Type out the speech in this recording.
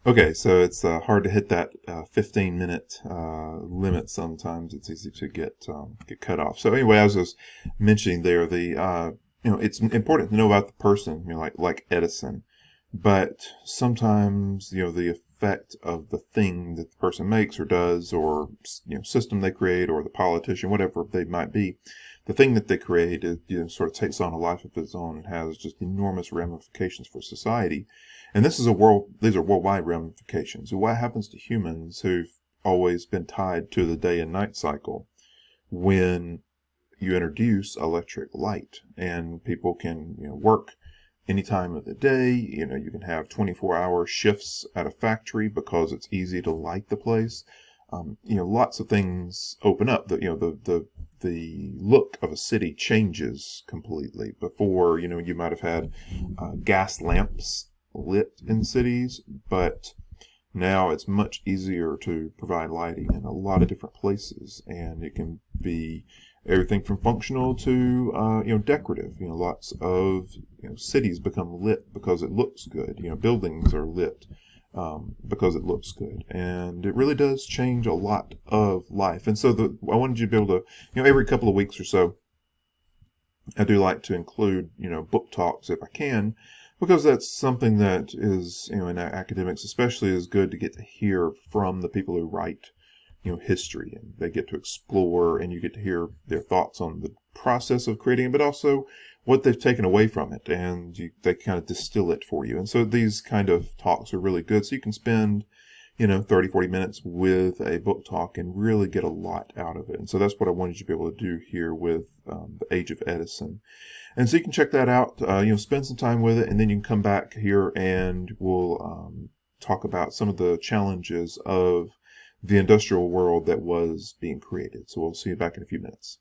Okay, so it's hard to hit that 15-minute limit sometimes. It's easy to get cut off. So anyway, I was just mentioning there it's important to know about the person, like Edison, but sometimes the effect of the thing that the person makes or does, or system they create, or the politician, whatever they might be, the thing that they create sort of takes on a life of its own and has just enormous ramifications for society. And these are worldwide ramifications. So what happens to humans who've always been tied to the day and night cycle when you introduce electric light, and people can, work any time of the day? You can have 24-hour shifts at a factory because it's easy to light the place. Lots of things open up. The look of a city changes completely. Before, you might have had gas lamps lit in cities, but now it's much easier to provide lighting in a lot of different places, and it can be everything from functional to decorative. Lots of cities become lit because it looks good. Buildings are lit because it looks good, and it really does change a lot of life. And so I wanted you to be able to, every couple of weeks or so, I do like to include, book talks if I can, because that's something that is, in academics especially, is good to get to hear from the people who write, history, and they get to explore, and you get to hear their thoughts on the process of creating it, but also what they've taken away from it, and they kind of distill it for you. And so these kind of talks are really good. So you can spend 30, 40 minutes with a book talk and really get a lot out of it. And so that's what I wanted you to be able to do here with The Age of Edison. And so you can check that out, spend some time with it, and then you can come back here and we'll talk about some of the challenges of the industrial world that was being created. So we'll see you back in a few minutes.